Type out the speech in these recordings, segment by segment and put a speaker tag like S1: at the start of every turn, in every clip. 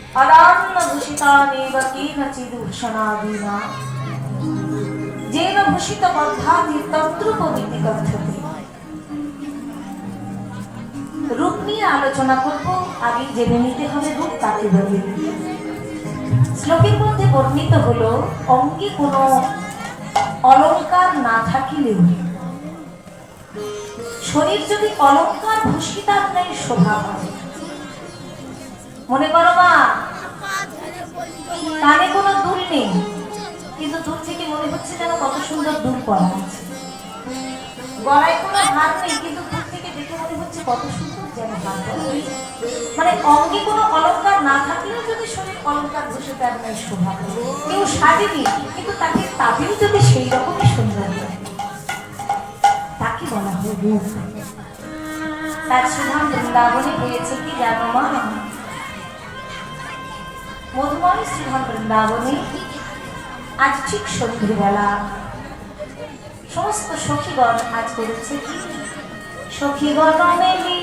S1: अदान्नभूषितानेव केनचिदूषणादीना जेन भूषितबद्धाति तद्रूपमिति कथ्यते। रूप নিয়ে আলোচনা করব, আগে জেনে নিতে হবে রূপ কাকে বলে। শ্লোকের মধ্যে বর্ণিত হলো অঙ্গে কোনো অলঙ্কার না থাকিলেও শরীর যদি অলঙ্কার ভূষিতার ন্যায় শোভা পায়। মনে করো মা কানে কোনো দুল নেই, কিন্তু দূর থেকে মনে হচ্ছে যেন কত সুন্দর দুল পরা আছে। গলায় কোনো হার নেই, কিন্তু দূর থেকে দেখে মনে হচ্ছে কত সুন্দর যেন হার পরা আছে। মানে অঙ্গে কোনো অলঙ্কার না থাকলেও যদি শরীর অলঙ্কার ভূষিতার ন্যায় শোভা পায়। কেউ সাজেনি, কিন্তু তাকে তাবিল যদি সেই রকমই সুন্দর হয়, তাকে বলা হয় রূপ। তার সুধাম বৃন্দাবনে হয়েছে কি জানো মা? মধুময় শ্রীধাম বৃন্দাবনে আজ ঠিক সন্ধ্যেবেলা সমস্ত সখীগণ আজ করেছে কি সখীগণ মেলি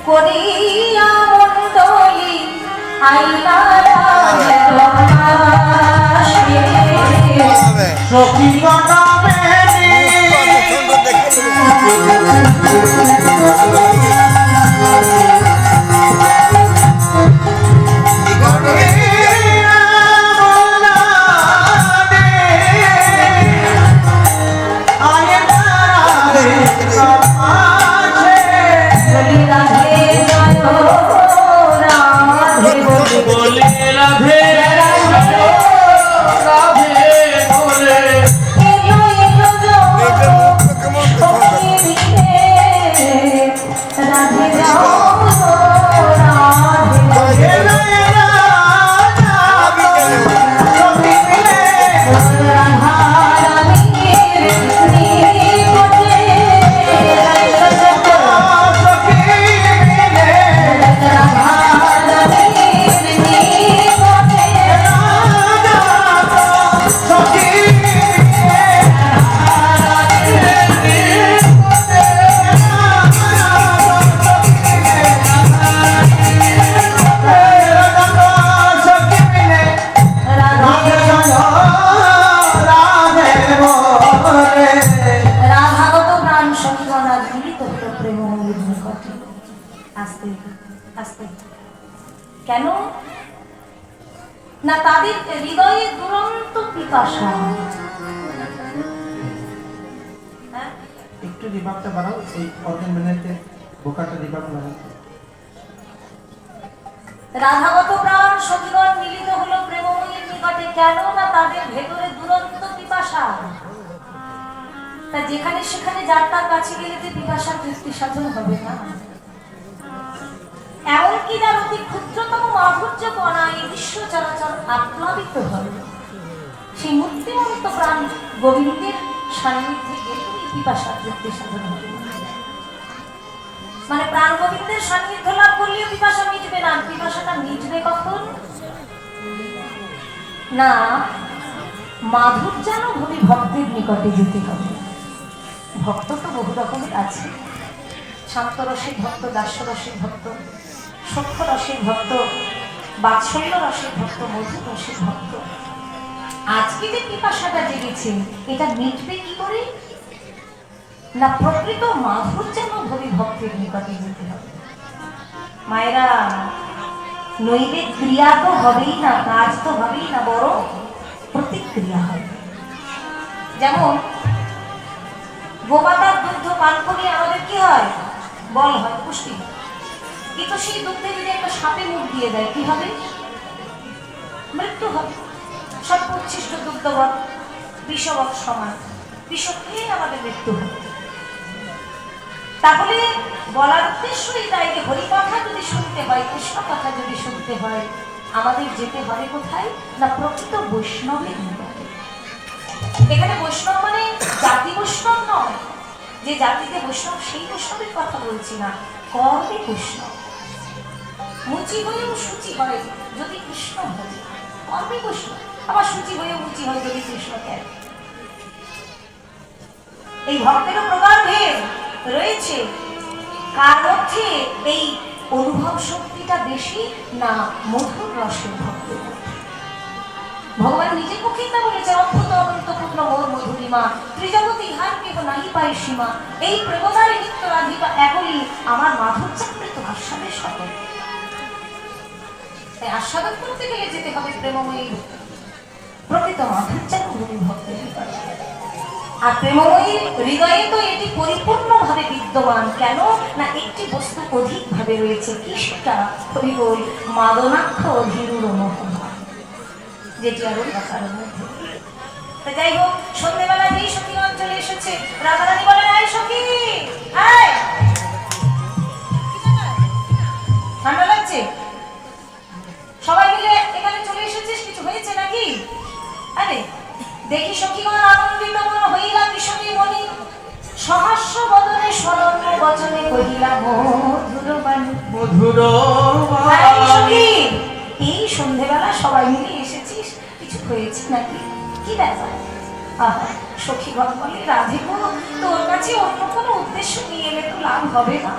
S1: করিয়া মণ্ডলী আইলা সখীগণ কেন না তাদের হৃদয়ে দুরন্ত পিপাসা।
S2: একটু রিভাবটা বাড়াও, এই অর্ধেক মিনিটে বোকাটা রিভাব বাড়াও।
S1: রাধাগত প্রাণ সখীগণ মিলিত হলো প্রেমময়ীর নিকটে। কেন না তাদের ভেতরে দুরন্ত পিপাসা। তা যেখানে সেখানে যার তার কাছে গেলে যে পিপাসার তৃপ্তি সাধন হবে না। এমনকি যার অতি ক্ষুদ্রতম মাধুর্য কণা এই বিশ্ব চরাচর আপ্লাবিত হয়, সেই মূর্তিমন্ত প্রাণ গোবিন্দের সান্নিধ্যে গেলেই পিপাসার তৃপ্তি সাধন হবে। মানে প্রাণ গোবিন্দের সান্নিধ্য লাভ করলেও পিপাসা মিটবে না। পিপাসাটা মিটবে কখন না মাধুর্যানুভূতি ভক্তের নিকটে যেতে হবে। ভক্ত তো বহু রকমের আছে, শান্ত রসিক ভক্ত, দাস্য রসিক ভক্ত, সখ্য রসিক ভক্ত, বাৎসল্য রসিক ভক্ত, মধুর রসিক ভক্ত। আজকে যে পিপাসাটা জেগেছে এটা মিটবে কি করে না প্রকৃত মাধুর্যানুভূতি ভক্তের নিকটে যেতে হবে। মায়েরা, নইলে ক্রিয়া তো হবেই না, কাজ তো হবেই না, বরং প্রতিক্রিয়া হবে। যেমন গোমাতার দুগ্ধ পান করে আমাদের কি হয়? বল হয়, পুষ্টি হয়। কিন্তু সেই দুগ্ধে যদি একটা সাপে মুখ দিয়ে দেয় কি হবে? মৃত্যু হবে। সব উচ্ছিষ্ট দুগ্ধবৎ বিষবৎ সমান, বিষ খেয়ে আমাদের মৃত্যু হবে। তাহলে বলার উদ্দেশ্য এটাই যে হরি কথা যদি শুনতে হয়, কৃষ্ণ কথা যদি শুনতে হয়, আমাদের যেতে হবে কোথায় না প্রকৃত বৈষ্ণবের নিকটে। এখানে বৈষ্ণব মানে জাতি বৈষ্ণব নয়, যে জাতিতে বৈষ্ণব সেই বৈষ্ণবের কথা বলছি না, কর্মে বৈষ্ণব। মুচি হয়েও সূচি হয় যদি কৃষ্ণ হয়, কর্মে বৈষ্ণব। আবার সূচি হয়েও মুচি হয় যদি কৃষ্ণ কেন। এই ভক্তেরও প্রকারভেদ রয়েছে। কার মধ্যে এই অনুভব শক্তিটা ভক্তিটা বেশি না মধুর রসের ভক্তি? ভগবান নিজের মুখেই তা বলেছে, অদ্ভুত অনন্ত পূর্ণ মোর মধুরিমা, ত্রিজগৎ ইহার কেহ নাহি পায় সীমা, এই প্রেমদার নিত্য রাধিকা একলি আমার মাধুর চাকৃত আস্বাদের সকল। তাই আস্বাদন করতে গেলে যেতে হবে প্রেমময়ী প্রকৃত মাধুর্যার গুরু ভক্তের হৃদয়ে। আর প্রেমময়ী হৃদয়ে তো এটি পরিপূর্ণভাবে বিদ্যমান। কেন না একটি বস্তু অধিকভাবে রয়েছে, কি সেটা? হরিবোল মাদনাক্ষ অধীরুর মোহনা, যেটি আরো দেখার মধ্যে। যাই হোক, সন্ধ্যেবেলা যেই সখীগণ চলে এসেছে, রাধারানী বলেন, আয় সখী আয়, ঠান্ডা লাগছে? সবাই মিলে এখানে চলে এসেছিস, কিছু হয়েছে নাকি? আরে দেখি সখীগণ আনন্দিত মন হইলা বিষণী মণি, সহাস্য বদনে স্মরণ্য বচনে কহিলা মধুর বাণী।
S2: মধুর
S1: সখী, এই সন্ধ্যেবেলা সবাই মিলে এসেছিস, কিছু হয়েছে নাকি? কি ব্যাপার? আহা, সখীগণ বলে, রাধে গো, তোর কাছে অন্য কোনো উদ্দেশ্য নিয়ে এলে তো লাভ হবে না।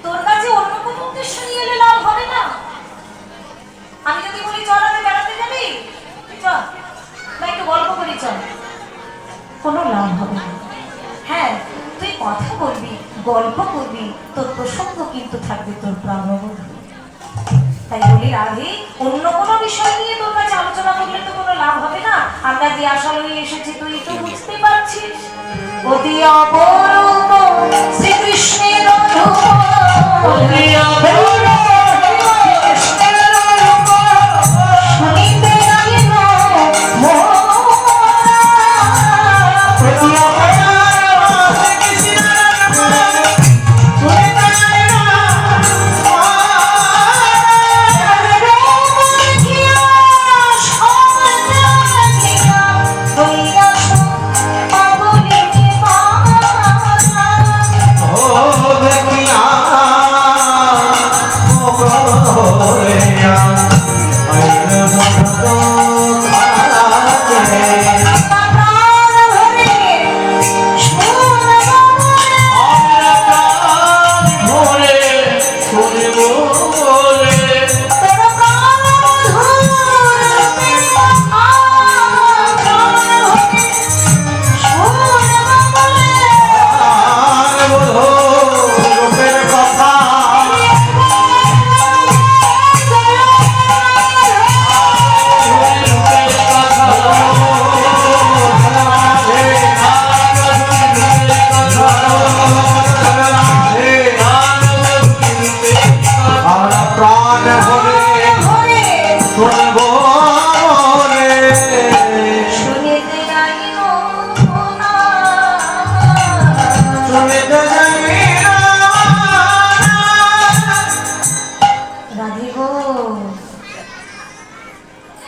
S1: তোর কাছে অন্য কোনো উদ্দেশ্য নিয়ে এলে লাভ হবে না। আমি যদি বলি চল আমি বেড়াতে যাবি, চল না একটু গল্প করি, চল, কোনো লাভ হবে না। হ্যাঁ, তুই কথা বলবি, গল্প করবি, তোর প্রসঙ্গ কিন্তু থাকবে তোর প্রাণবন্ধু। তাই বলি রাধে, অন্য কোনো বিষয় নিয়ে তোর কাছে আলোচনা করলে তো কোনো লাভ হবে না। আমরা যে আশা নিয়ে এসেছি তুই তো বুঝতে পারছিস। অতি অপরূপ শ্রীকৃষ্ণের রূপ, অতি অপরূপ শ্রীকৃষ্ণের রূপ, শুনিতে লাগিল মোরা। অতি অপরূপ শ্রীকৃষ্ণের রূপ, শুনিতে লাগিল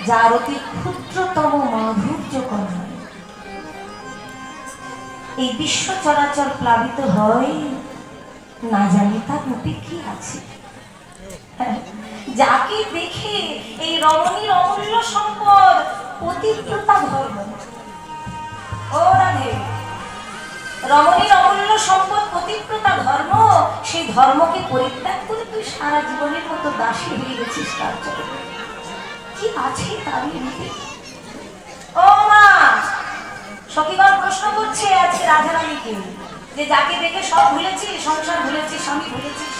S1: যার অতি ক্ষুদ্রতম মাধুর্য করা এই বিশ্ব চরাচর প্লাবিত হয়, না জানি তার রূপে কি আছে। যাকে দেখে এই রমণীর অমূল্য সম্পদ পতিব্রতা ধর্ম। ও রাধে, রমণীর অমূল্য সম্পদ পতিব্রতা ধর্ম, সেই ধর্মকে পরিত্যাগ করে তুই সারা জীবনের মতো দাসী হয়ে গেছিস তার জন্য। কি আছে তারই রূপে? ও মা, সখীগণ প্রশ্ন করছে আজকে রাধারানীকে, যে যাকে দেখে সব ভুলেছিস, সংসার ভুলেছিস, স্বামী ভুলেছিস,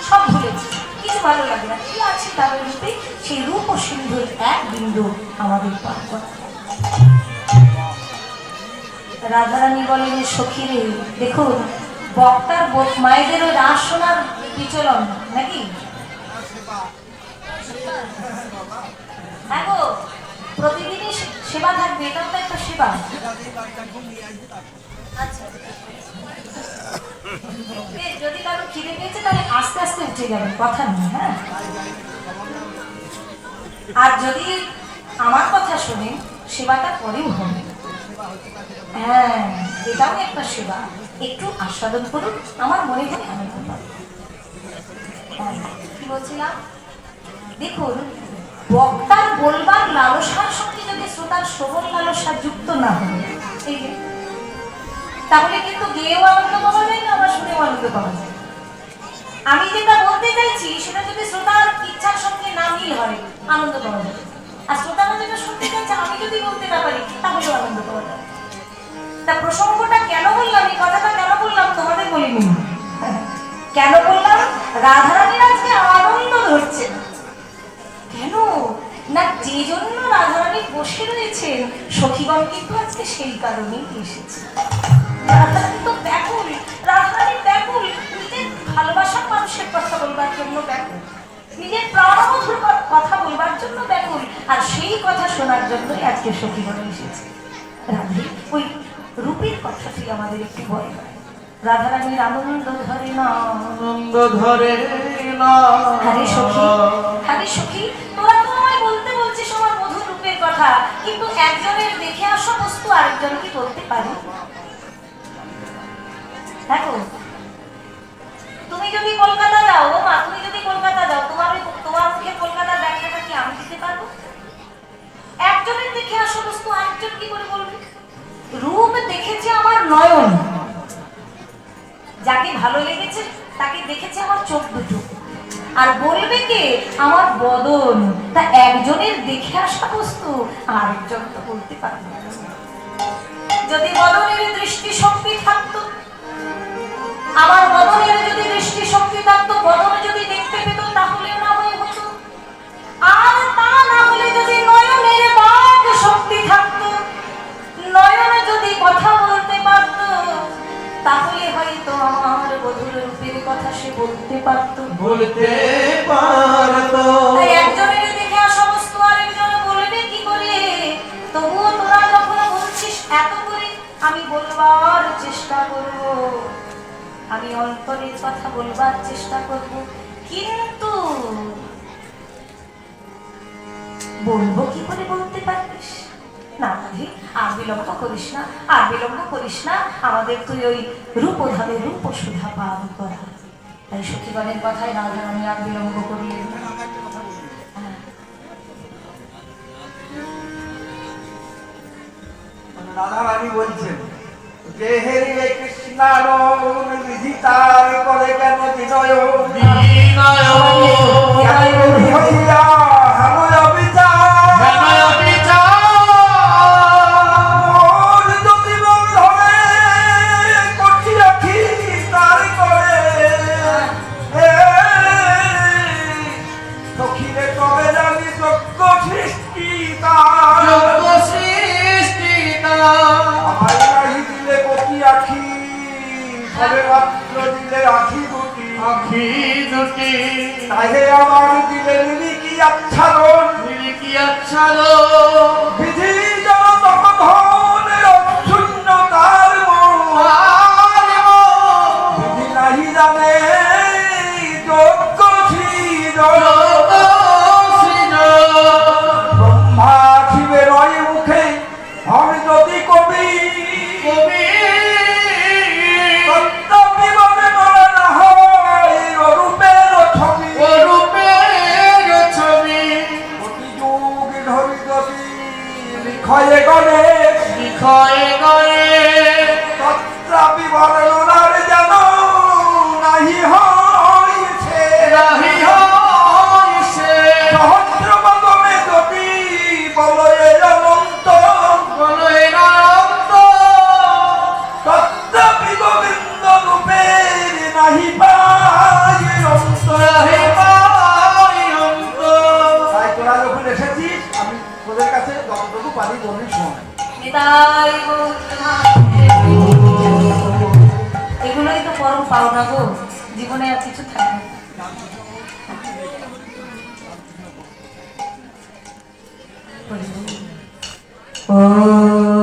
S1: সব ভুলেছিস, কিছু ভালো লাগে না, কি আছে তার রূপে? সেই রূপ ও সিন্ধুর এক বিন্দু আমাদের পার করা। রাধারানী বলেন, সখী রে, দেখুন বক্তার মায়েদের ওই রাস শোনার বিচলন নাকি? হ্যাঁ গো, প্রতিদিনই সেবা থাকবে, এটাও তো একটা সেবা। আচ্ছা, যদি কারো খিদে পেয়েছে তাহলে আস্তে আস্তে উঠে যাবে, কথা নেই। হ্যাঁ, আর যদি আমার কথা শুনে সেবাটা পরেও হবে। হ্যাঁ, এটাও একটা সেবা, একটু আস্বাদন করুন, আমার মনে হয় আনন্দ পাবে। কি বলছিলাম, দেখুন বক্তার বলবার লালসার সঙ্গে যদি শ্রোতার শ্রবণ লালসা যুক্ত না হয়, তাহলে কিন্তু গেয়েও আনন্দ পাওয়া যায় না, আবার শুনেও আনন্দ পাওয়া যায়। আমি যেটা বলতে চাইছি সেটা যদি শ্রোতার ইচ্ছার সঙ্গে না মিল হয় আনন্দ পাওয়া যাবে। আর শ্রোতারা যেটা শুনতে চাইছে আমি যদি বলতে না পারি তাহলেও আনন্দ পাওয়া যাবে। তা প্রসঙ্গটা কেন বললাম, এই কথাটা কেন বললাম তোমাদের বলিনি। কেন বললাম? রাধারানীর আজকে আনন্দ ধরছে না। কেন না, যে জন্য রাধারানী বসে রয়েছেন সখীগণ কিন্তু আজকে সেই কারণেই এসেছে। রাধারানী তো ব্যাকুল, রাধারানী ব্যাকুল, নিজের ভালোবাসার মানুষের কথা বলবার জন্য ব্যাকুল, নিজের প্রাণবধুর কথা বলবার জন্য ব্যাকুল, আর সেই কথা শোনার জন্যই আজকে সখীগণ এসেছে। রাধে ওই রূপের কথাটি আমাদের একটু ভয় হয়। রাধারানীর আনন্দ ধরে না,
S2: আনন্দ ধরে না।
S1: আরে সখী, আরে সখী, তোরা তো আমায় বলতে বলছিস আমার মধুর রূপের কথা, কিন্তু একজনের দেখে আসা বস্তু আরেকজন কি বলতে পারে? দেখো, তুমি যদি কলকাতা যাও, ও মা, তুমি যদি কলকাতা যাও, তোমার মুখে কলকাতার ব্যাখ্যাটা কি আমি দিতে পারবো? একজনের দেখে আসা বস্তু আরেকজন কি করে বলবে? রূপ দেখেছে আমার নয়ন, যাকে ভালো লেগেছে তাকে দেখেছে আমার চোখ দুটো, আর বলবে কে? আমার বদন। তা একজনের দেখে আসা বস্তু আরেকজন তো বলতে পারবে না। যদি বদনের দৃষ্টি শক্তি থাকতো, আমার বদনের যদি দৃষ্টি শক্তি থাকতো, বদন যদি দেখতে পেত তাহলে না হয় হতো। আর তা না হলে যদি নয়নের বাক শক্তি থাকতো, নয়নে যদি কথা বলতে পারত, তাহলে হয়তো আমার বধুর রূপের কথা সে বলতে পারত। তাই একজনের দেখে আসা বস্তু আরেকজন বলবে কি করে? তবুও তোরা যখন বলছিস এত করে, আমি বলবার চেষ্টা করব, আমি অন্তরের কথা বলবার চেষ্টা করব, কিন্তু বলবো কি করে বলতে পারবিস না? আর বিলম্ব করিস না, আর বিলম্ব করিস না, আমাদের তুই ওই রূপধামে রূপ সুধা পান করা। তাই সখীগণের কথায় রাধারানী আর বিলম্ব করলেন না।
S2: রাধারানী বলছেন যে হে কৃষ্ণার বিধি তার করে কেন বিনয় হইয়া হাময় বিচার মোর যদি মন ধরে কঠি রাখি তার করে সখিরে তবে জানি যোগ্য সৃষ্টি তার আমায় নাহি দিলে কটি আখি, সবে মাত্র দিলে আখি দুটি, তাহে আমার দিলে নিরিকি আচ্ছাদন, বিধি যেন তপধনের অক্ষুণ্ণ তার মন, বিধি নাহি জানে যোগ্য সৃজন, ব্রহ্মা শিবের ওই মুখে আমি যদি কবি তত্ত্বটি মনে মনে না হয় অরূপের ছবি কোটি যুগ ধরি যদি লিখয়ে গণে তত্ত্বাপি বর্ণনার যেন নাহি হইছে সহস্র বদনে যদি বলয়ে অনন্ত তত্ত্বাপি গোবিন্দ রূপের নাহি পায় অন্ত। তাই তোরা যখন এসেছিস আমি তোদের কাছে যতটুকু পারি বলি শোন।
S1: এগুলোই তো পরম পাওনা গো, জীবনে আর কিছু থাকে না। Oh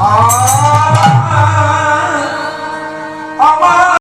S2: Ah আমার